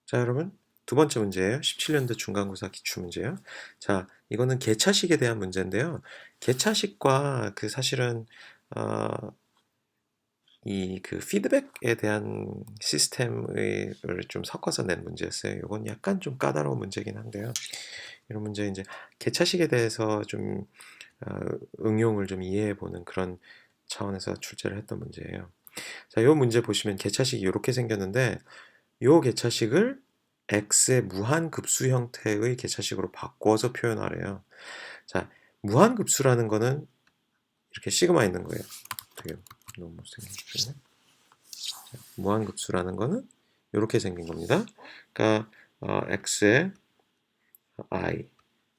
자, 여러분. 두 번째 문제예요. 17년도 중간고사 기출문제예요. 자, 이거는 개차식에 대한 문제인데요. 개차식과 사실은 어, 이 피드백에 대한 시스템을 좀 섞어서 낸 문제였어요. 이건 약간 좀 까다로운 문제긴 한데요. 이런 문제 이제 개차식에 대해서 좀 어, 응용을 좀 이해해 보는 그런 차원에서 출제를 했던 문제예요. 자, 이 문제 보시면 개차식이 이렇게 생겼는데 이 개차식을 x의 무한급수 형태의 개차식으로 바꿔서 표현하래요. 자, 무한급수라는 거는 이렇게 시그마 있는 거예요. 되게 너무 못생겼네. 무한급수라는 거는 이렇게 생긴 겁니다. 그러니까 x의 i,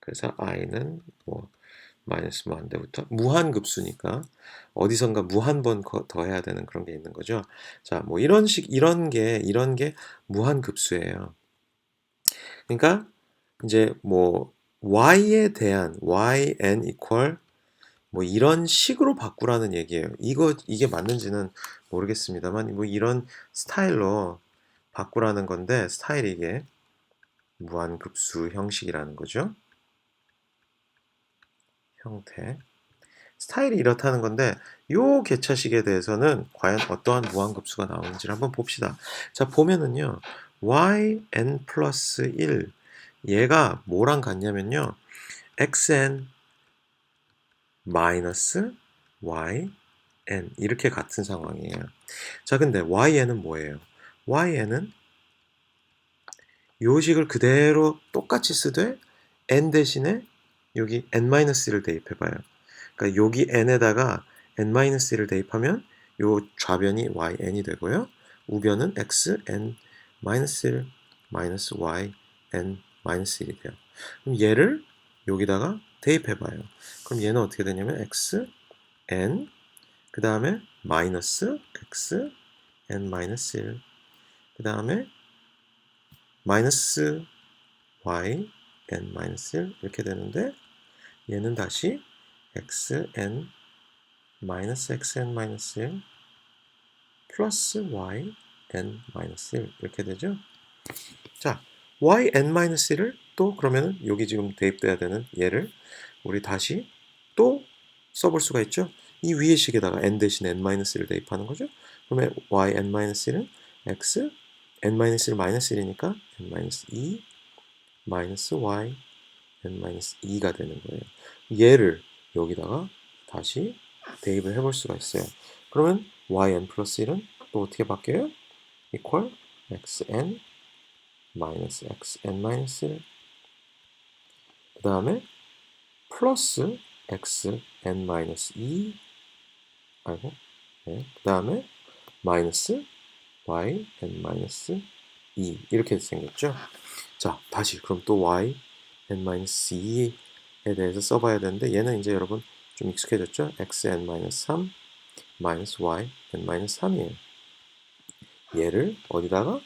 그래서 i는 뭐 마이너스 무한대부터 무한급수니까 어디선가 무한 번 더해야 되는 그런 게 있는 거죠. 자, 뭐 이런 게 무한급수예요. 그러니까 이제 뭐 y에 대한 yn equal 뭐 이런 식으로 바꾸라는 얘기예요. 이게 맞는지는 모르겠습니다만 뭐 이런 스타일로 바꾸라는 건데 스타일이 이게 무한급수 형식이라는 거죠. 형태. 스타일이 이렇다는 건데 요 개차식에 대해서는 과연 어떠한 무한급수가 나오는지를 한번 봅시다. 자, 보면은요. yn 플러스 1 얘가 뭐랑 같냐면요. xn 마이너스 yn 이렇게 같은 상황이에요. 자, 근데yn은 뭐예요?yn은 요 식을 그대로 똑같이 쓰되 n 대신에 여기 n-1를 대입해봐요. 그러니까 여기 n에다가 n-1를 대입하면 요 좌변이 yn이 되고요. 우변은 xn-1 마이너스 yn-1이 돼요. 그럼 얘를 여기다가 대입해봐요. 그럼 얘는 어떻게 되냐면 xn 그 다음에 마이너스 xn-1 그 다음에 마이너스 yn-1 이렇게 되는데 얘는 다시 xn xn-1 플러스 yn-1 이렇게 되죠. 자, yn-1을 또 그러면 여기 지금 대입돼야 되는 얘를 우리 다시 또 써볼 수가 있죠. 이 위의 식에다가 n 대신 n-를 대입하는 거죠. 그러면 yn-1은 x n-를 마이너스 1이니까 n-2 마이너스 y n-2가 되는 거예요. 얘를 여기다가 다시 대입을 해볼 수가 있어요. 그러면 yn 플러스 1은 또 어떻게 바뀌어요? equal xn 마이너스 xn-1 그 다음에 플러스 xn-2 아이고 네. 그 다음에 마이너스 yn-2 이렇게 생겼죠. 자, 다시 그럼 또 yn-2에 대해서 써봐야 되는데 얘는 이제 여러분 좀 익숙해졌죠? xn-3 마이너스 yn-3이에요. 얘를 어디다가?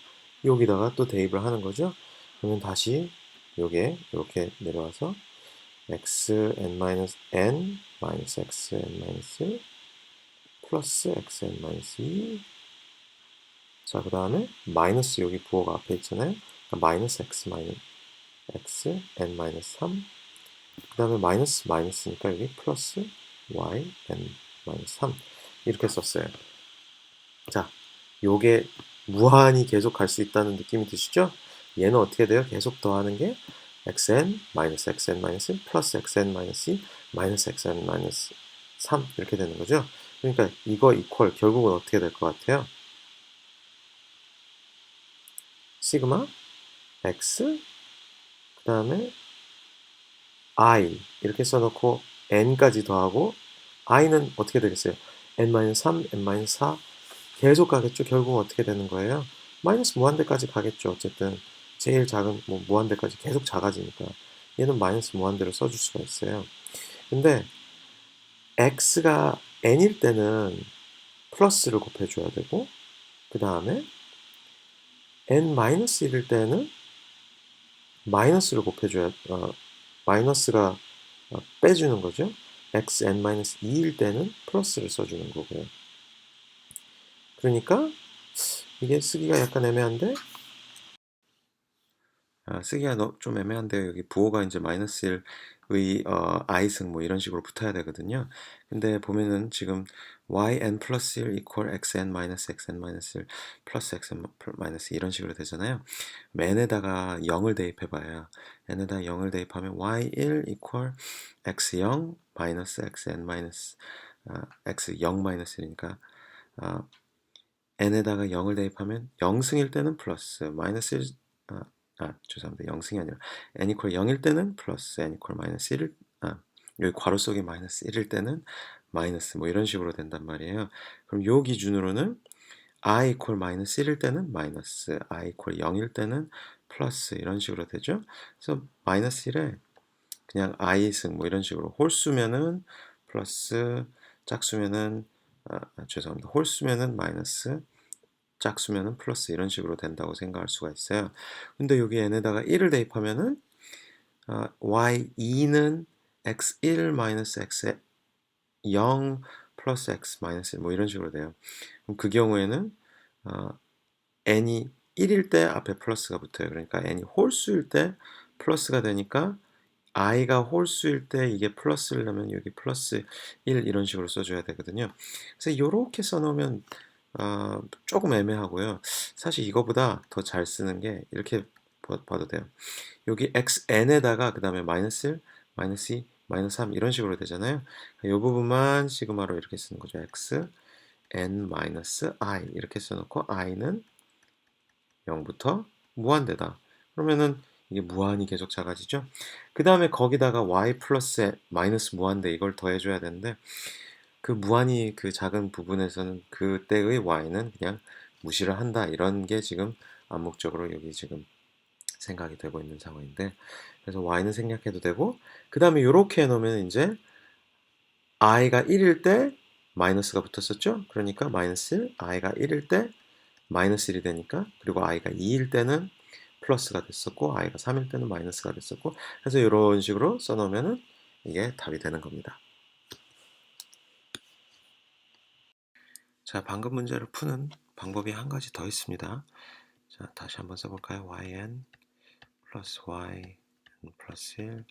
여기다가 또 대입을 하는 거죠. 그러면 다시 요게 이렇게 내려와서 xn-n 마이너스 xn-1 플러스 xn-2 자, 그 다음에 마이너스 여기 부호가 앞에 있잖아요. 그러니까 마이너스 xn-3 그 다음에 마이너스니까 여기 플러스 yn-3 이렇게 썼어요. 자, 요게 무한히 계속 갈 수 있다는 느낌이 드시죠? 얘는 어떻게 돼요? 계속 더하는 게 xn 마이너스 xn-1 플러스 xn-2 마이너스 xn-3 이렇게 되는 거죠. 그러니까 이거 이퀄 결국은 어떻게 될 것 같아요? 시그마 x 그 다음에 i 이렇게 써놓고 n까지 더하고 i는 어떻게 되겠어요? n-3, n-4 계속 가겠죠. 결국은 어떻게 되는 거예요? 마이너스 무한대까지 가겠죠. 어쨌든 제일 작은 뭐 무한대까지 계속 작아지니까 얘는 마이너스 무한대로 써줄 수가 있어요. 근데 x가 n일 때는 플러스를 곱해줘야 되고 그 다음에 n-1일 때는 마이너스를 곱해줘야 마이너스가 빼주는 거죠. xn-2일 때는 플러스를 써주는 거고요. 그러니까 이게 쓰기가 약간 애매한데 쓰기가 좀 애매한데요. 여기 부호가 이제 마이너스 1의 i승 뭐 이런 식으로 붙어야 되거든요. 근데 보면은 지금 yn 플러스 1 equal xn 마이너스 xn 마이너스 1 플러스 xn 마이너스 이런 식으로 되잖아요. n에다가 0을 대입해봐요. n에다가 0을 대입하면 y1 equal x0 마이너스 xn 마이너스 x0 마이너스 1이니까 n에다가 0을 대입하면 0승일 때는 플러스 마이너스 1, 죄송합니다. 0승이 아니라 n 이퀄 0일 때는 플러스 n 이퀄 마이너스 1일 여기 괄호 속에 마이너스 1일 때는 마이너스 뭐 이런 식으로 된단 말이에요. 그럼 요 기준으로는 i 이퀄 마이너스 1일 때는 마이너스 i 이퀄 0일 때는 플러스 이런 식으로 되죠. 그래서 마이너스 1에 그냥 i승 뭐 이런 식으로 홀수면은 플러스 짝수면은 죄송합니다. 홀수면은 마이너스 짝수면은 플러스 이런 식으로 된다고 생각할 수가 있어요. 근데 여기 n에다가 1을 대입하면은 y2는 x1 마이너스 x0 플러스 x 마이너스 1 뭐 이런 식으로 돼요. 그럼 그 경우에는 n이 1일 때 앞에 플러스가 붙어요. 그러니까 n이 홀수일 때 플러스가 되니까 i가 홀수일 때 이게 플러스려면 여기 플러스 1 이런 식으로 써줘야 되거든요. 그래서 이렇게 써놓으면 조금 애매하고요. 사실 이거보다 더 잘 쓰는 게 이렇게 봐도 돼요. 여기 xn에다가 그 다음에 마이너스 1, 마이너스 2, 마이너스 3 이런 식으로 되잖아요. 이 부분만 시그마로 이렇게 쓰는 거죠. x n 마이너스 i 이렇게 써놓고 i는 0부터 무한대다. 그러면은 이게 무한히 계속 작아지죠. 그 다음에 거기다가 y 플러스 마이너스 무한대 이걸 더해줘야 되는데 그 무한히 그 작은 부분에서는 그때의 y는 그냥 무시를 한다. 이런 게 지금 암묵적으로 여기 지금 생각이 되고 있는 상황인데 그래서 y는 생략해도 되고 그 다음에 이렇게 해놓으면 이제 i가 1일 때 마이너스가 붙었었죠. 그러니까 마이너스 1, i가 1일 때 마이너스 1이 되니까 그리고 i가 2일 때는 플러스가 됐었고 i가 3일 때는 마이너스가 됐었고 그래서 이런 식으로 써놓으면 이게 답이 되는 겁니다. 자, 방금 문제를 푸는 방법이 한 가지 더 있습니다. 자, 다시 한번 써볼까요? yn 플러스 y 플러스 1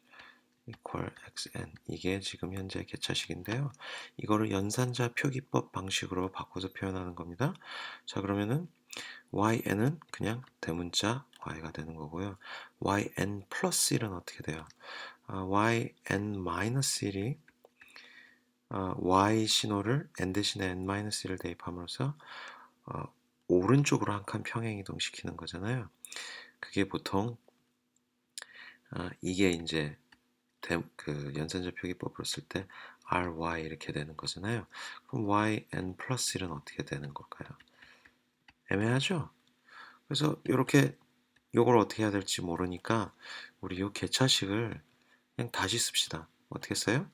equal xn 이게 지금 현재 개차식인데요. 이거를 연산자 표기법 방식으로 바꿔서 표현하는 겁니다. 자, 그러면은yn은 그냥 대문자 y가 되는 거고요. yn 플러스 1은 어떻게 돼요? yn 마이너스 1이 y 신호를 n 대신에 n-1을 대입함으로써 오른쪽으로 한 칸 평행 이동시키는 거잖아요. 그게 보통 이게 이제 그 연산자 표기법으로 쓸 때 ry 이렇게 되는 거잖아요. 그럼 yn 플러스 1은 어떻게 되는 걸까요? 애매하죠? 그래서 이렇게 요걸 어떻게 해야 될지 모르니까 우리 요 개차식을 그냥 다시 씁시다. 어떻게 써요?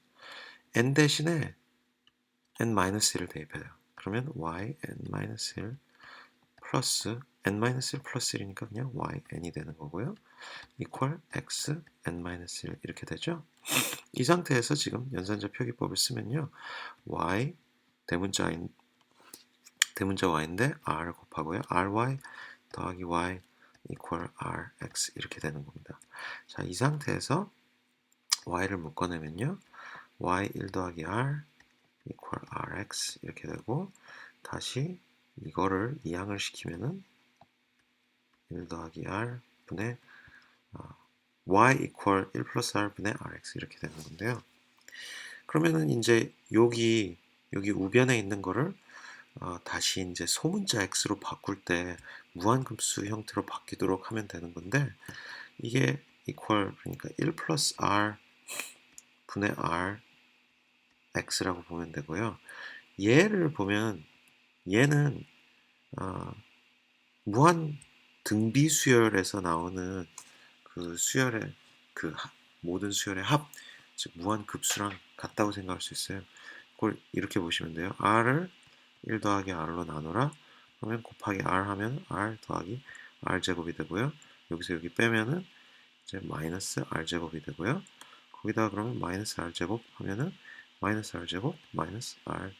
n 대신에 n-1을 대입해요. 그러면 yn-1 플러스 n-1 플러스 1이니까 그냥 yn이 되는 거고요. equal x n-1 이렇게 되죠. 이 상태에서 지금 연산자 표기법을 쓰면요. y 대문자 y인데 r 곱하고요. ry 더하기 y equal rx 이렇게 되는 겁니다. 자, 이 상태에서 y를 묶어내면요. y 1 더하기 r equal rx 이렇게 되고 다시 이거를 이항을 시키면은 1 더하기 r 분의 y equal 1 플러스 r 분의 rx 이렇게 되는 건데요. 그러면은 이제 여기 우변에 있는 거를 다시 이제 소문자 x로 바꿀 때 무한급수 형태로 바뀌도록 하면 되는 건데 이게 equal 그러니까 1 플러스 r 분의 r x라고 보면 되고요. 얘를 보면 얘는 무한 등비 수열에서 나오는 그 수열의 그 모든 수열의 합, 즉 무한 급수랑 같다고 생각할 수 있어요. 그걸 이렇게 보시면 돼요. r을 1 더하기 r로 나누라. 그러면 곱하기 r 하면 r 더하기 r 제곱이 되고요. 여기서 여기 빼면은 이제 마이너스 r 제곱이 되고요. 거기다가 그러면 마이너스 r 제곱 하면은 마이너스 r 제곱 마이너스 r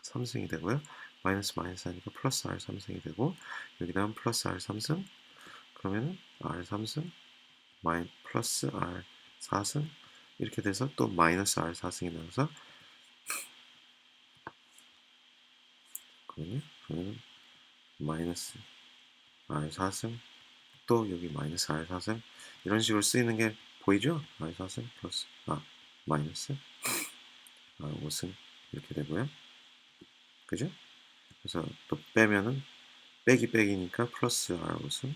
3승이 되고요. 마이너스 하니까 플러스 r 3승이 되고 여기다가 플러스 r 3승 그러면 r 3승 플러스 R 4승 이렇게 돼서 또 마이너스 R 4승이 나와서 그러면 마이너스 R 4승 또 여기 마이너스 R 4승 이런 식으로 쓰이는 게 보이죠? R 4승 플러스 마이너스 R 5승 이렇게 되고요. 그죠? 그래서 또 빼면은 빼기 빼기니까 플러스 R 5승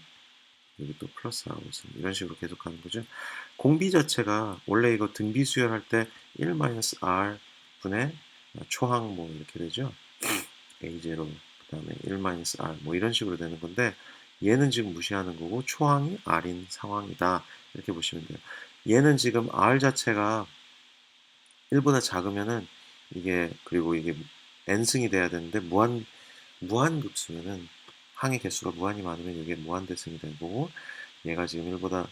여기 또 플러스 R 5승 이런 식으로 계속 가는 거죠. 공비 자체가 원래 이거 등비 수열할 때 1 마이너스 R 분의 초항 뭐 이렇게 되죠. A0 그 다음에 1 마이너스 R 뭐 이런 식으로 되는 건데 얘는 지금 무시하는 거고 초항이 R인 상황이다 이렇게 보시면 돼요. 얘는 지금 R 자체가 1보다 작으면은 이게 그리고 이게 n승이 돼야 되는데 무한급수면은 항의 개수가 무한히 많으면 이게 무한대승이 되는 거고 얘가 지금 1보다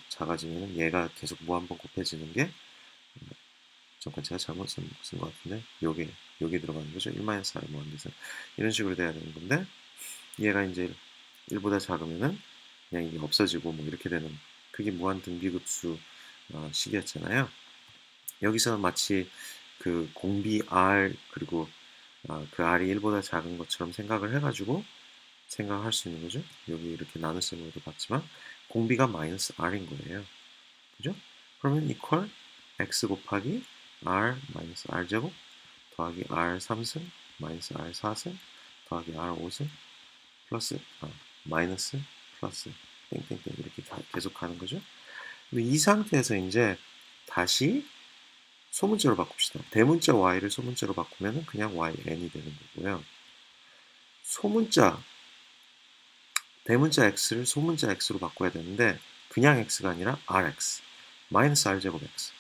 작아지면은 얘가 계속 무한번 곱해지는 게 잠깐 제가 잘못 쓴 것 같은데 여기 들어가는 거죠. 1-R 무한대승 이런 식으로 돼야 되는 건데 얘가 이제 1보다 작으면은 그냥 이게 없어지고 뭐 이렇게 되는 그게 무한 등비급수 식이었잖아요. 여기서는 마치 그 공비 R 그리고 그 R이 1보다 작은 것처럼 생각을 해가지고 생각할 수 있는 거죠. 여기 이렇게 나눗셈으로도 봤지만 공비가 마이너스 R인 거예요. 그죠? 그러면 이퀄 X 곱하기 R 마이너스 R 제곱 더하기 R 3승 마이너스 R 4승 더하기 R 5승 플러스 마이너스 플러스 땡땡땡 이렇게 계속 가는 거죠. 이 상태에서 이제 다시 소문자로 바꿉시다. 대문자 y를 소문자로 바꾸면 그냥 yn이 되는 거고요. 대문자 x를 소문자 x로 바꿔야 되는데 그냥 x가 아니라 rx 마이너스 r제곱 x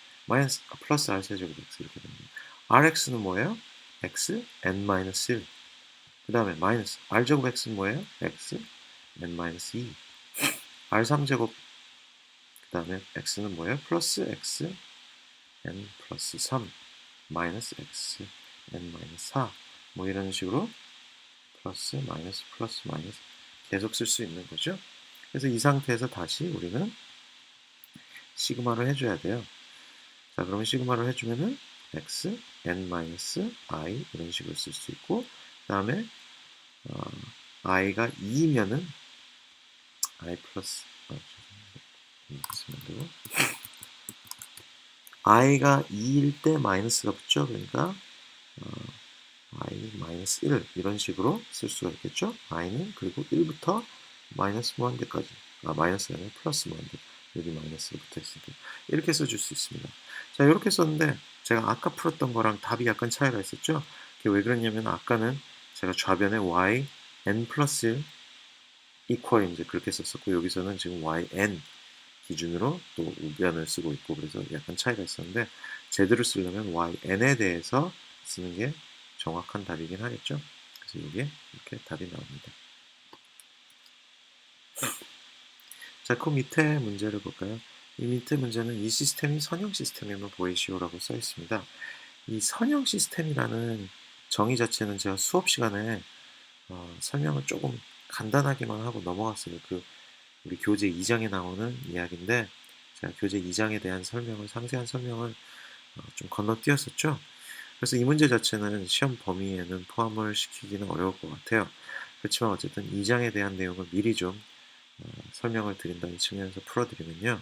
플러스 r세제곱 x 이렇게 됩니다. rx는 뭐예요? x n-1 그 다음에 마이너스 r제곱 x는 뭐예요? x n-2 r3제곱 그 다음에 x는 뭐예요? 플러스 x n 플러스 3 마이너스 x n 마이너스 4 뭐 이런 식으로 플러스 마이너스 계속 쓸 수 있는 거죠. 그래서 이 상태에서 다시 우리는 시그마를 해줘야 돼요. 자, 그러면 시그마를 해주면은 x n 마이너스 i 이런 식으로 쓸 수 있고 그 다음에 i가 2면은 i 플러스 i가 2일 때 마이너스가 붙죠. 그러니까 i 마이너스 1 이런 식으로 쓸 수가 있겠죠. i는 그리고 1부터 마이너스 무한대까지 마이너스가 아니라 플러스 무한대 여기 마이너스가 붙어 있으니까 이렇게 써줄 수 있습니다. 자 이렇게 썼는데 제가 아까 풀었던 거랑 답이 약간 차이가 있었죠. 그게 왜 그랬냐면 아까는 제가 좌변에 y n 플러스 1 이퀄 이제 그렇게 썼었고 여기서는 지금 yn 기준으로 또 우변을 쓰고 있고 그래서 약간 차이가 있었는데 제대로 쓰려면 yn에 대해서 쓰는 게 정확한 답이긴 하겠죠. 그래서 이게 이렇게 답이 나옵니다. 자, 그 밑에 문제를 볼까요? 이 밑에 문제는 이 시스템이 선형 시스템임을 보이시오라고 써 있습니다. 이 선형 시스템이라는 정의 자체는 제가 수업 시간에 설명을 조금 간단하게만 하고 넘어갔어요. 우리 교재 2장에 나오는 이야기인데 제가 교재 2장에 대한 상세한 설명을 좀 건너뛰었었죠. 그래서 이 문제 자체는 시험 범위에는 포함을 시키기는 어려울 것 같아요. 그렇지만 어쨌든 2장에 대한 내용을 미리 좀 설명을 드린다는 측면에서 풀어드리면요.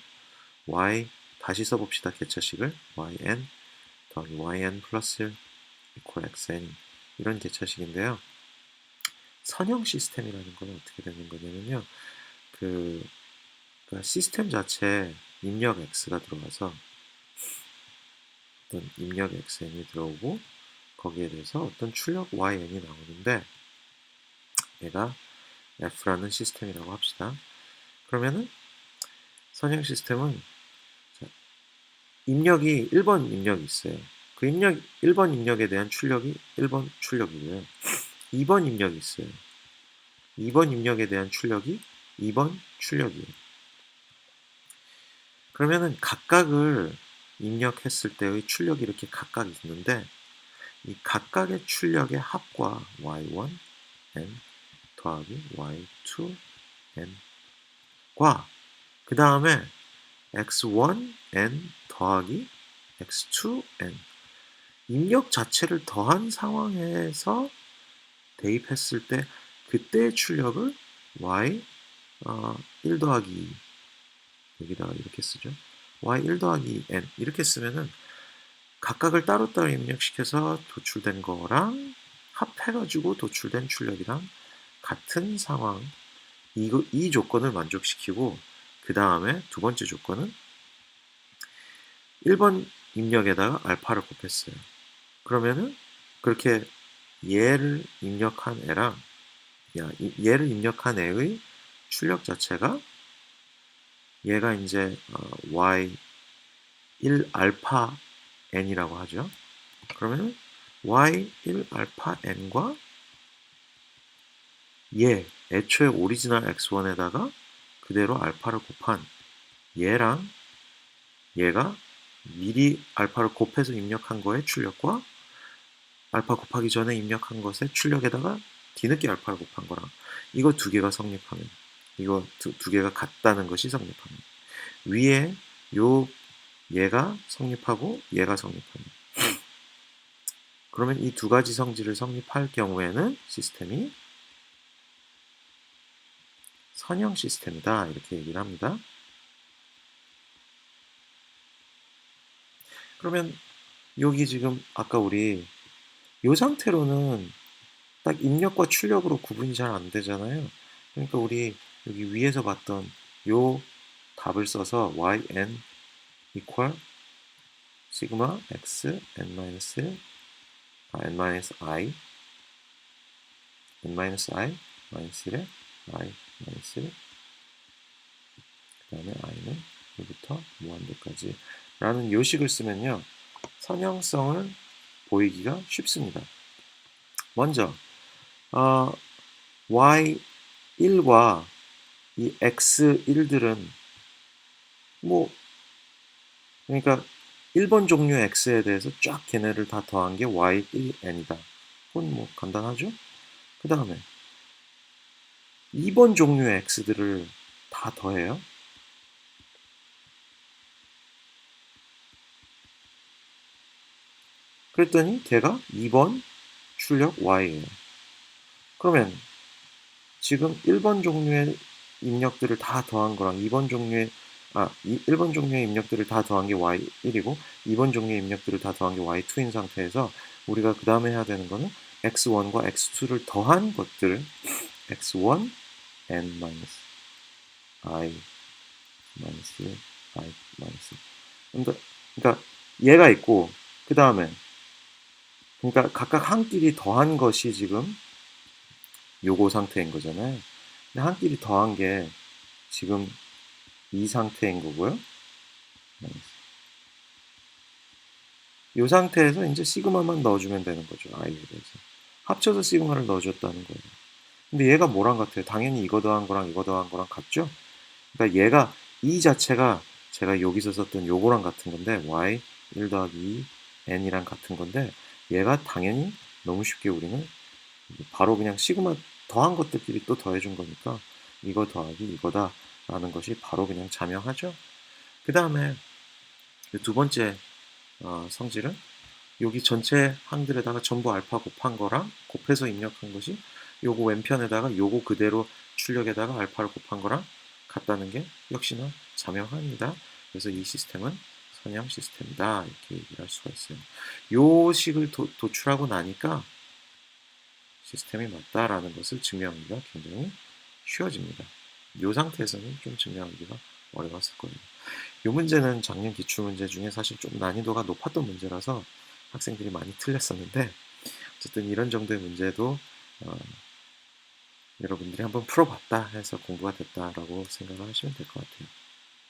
다시 써봅시다. 개차식을 yn 더하기 yn 플러스 1 equal xn 이런 개차식인데요. 선형 시스템이라는 건 어떻게 되는 거냐면요. 그러니까 시스템 자체에 입력 x가 들어가서 어떤 입력 xn이 들어오고 거기에 대해서 어떤 출력 yn이 나오는데 얘가 f라는 시스템이라고 합시다. 그러면은 선형 시스템은 입력이 1번 입력이 있어요. 그 1번 입력에 대한 출력이 1번 출력이고요. 2번 입력이 있어요. 2번 입력에 대한 출력이 2번 출력이에요. 그러면은 각각을 입력했을 때의 출력이 이렇게 각각 있는데 이 각각의 출력의 합과 y1 n 더하기 y2 n과 그 다음에 x1n 더하기 x2n 입력 자체를 더한 상황에서 대입했을 때 그때의 출력을 y 1 더하기 2 여기다가 이렇게 쓰죠. y 1 더하기 n 이렇게 쓰면은 각각을 따로따로 입력시켜서 도출된 거랑 합해가지고 도출된 출력이랑 같은 상황 이 조건을 만족시키고 그 다음에 두 번째 조건은 1번 입력에다가 알파를 곱했어요. 그러면은 그렇게 얘를 입력한 애랑 얘를 입력한 애의 출력 자체가 얘가 이제 y 1 알파 n이라고 하죠. 그러면 y 1 알파 n과 애초에 오리지널 x1에다가 그대로 알파를 곱한 얘랑 얘가 미리 알파를 곱해서 입력한 거의 출력과 알파 곱하기 전에 입력한 것의 출력에다가 뒤늦게 알파를 곱한 거랑 이거 두 개가 성립하면 이거 두 개가 같다는 것이 성립하면 위에 얘가 성립하고 얘가 성립하면 그러면 이 두 가지 성질을 성립할 경우에는 시스템이 선형 시스템이다 이렇게 얘기를 합니다. 그러면 여기 지금 아까 우리 이 상태로는 딱 입력과 출력으로 구분이 잘 안 되잖아요. 그러니까 우리 여기 위에서 봤던 요 답을 써서 yn equal 시그마 x n-i n-i 마이너스 1에 i 마이너스 1 그 다음에 i는 여기부터 무한대까지 라는 요식을 쓰면요 선형성을 보이기가 쉽습니다. 먼저 y1과 이 x1들은 뭐 그러니까 1번 종류 x에 대해서 쫙 걔네를 다 더한 게 y1n이다. 그건 뭐 간단하죠? 그 다음에 2번 종류의 x들을 다 더해요. 그랬더니 걔가 2번 출력 y예요. 그러면 지금 1번 종류의 입력들을 다 더한 거랑 2번 종류의 1번 종류의 입력들을 다 더한 게 y1이고 2번 종류의 입력들을 다 더한 게 y2인 상태에서 우리가 그 다음에 해야 되는 거는 x1과 x2를 더한 것들을 x1 n i i 그러니까 얘가 있고 그 다음에 그러니까 각각 한 끼리 더한 것이 지금 요거 상태인 거잖아요. 근데 한 끼리 더한 게 지금 이 상태인 거고요. 이 상태에서 이제 시그마만 넣어주면 되는 거죠. i에 대해서. 합쳐서 시그마를 넣어줬다는 거예요. 근데 얘가 뭐랑 같아요? 당연히 이거 더한 거랑 이거 더한 거랑 같죠? 그러니까 얘가 이 자체가 제가 여기서 썼던 요거랑 같은 건데 y 1 더하기 2 n이랑 같은 건데 얘가 당연히 너무 쉽게 우리는 바로 그냥 시그마 더한 것들끼리 또 더해준 거니까 이거 더하기 이거다 라는 것이 바로 그냥 자명하죠. 그 다음에 두 번째 성질은 여기 전체 항들에다가 전부 알파 곱한 거랑 곱해서 입력한 것이 요거 왼편에다가 요거 그대로 출력에다가 알파를 곱한 거랑 같다는 게 역시나 자명합니다. 그래서 이 시스템은 선형 시스템이다 이렇게 얘기를 할 수가 있어요. 요 식을 도출하고 나니까 시스템이 맞다라는 것을 증명하기가 굉장히 쉬워집니다. 이 상태에서는 좀 증명하기가 어려웠을 거예요. 이 문제는 작년 기출문제 중에 사실 좀 난이도가 높았던 문제라서 학생들이 많이 틀렸었는데 어쨌든 이런 정도의 문제도 여러분들이 한번 풀어봤다 해서 공부가 됐다라고 생각을 하시면 될 것 같아요.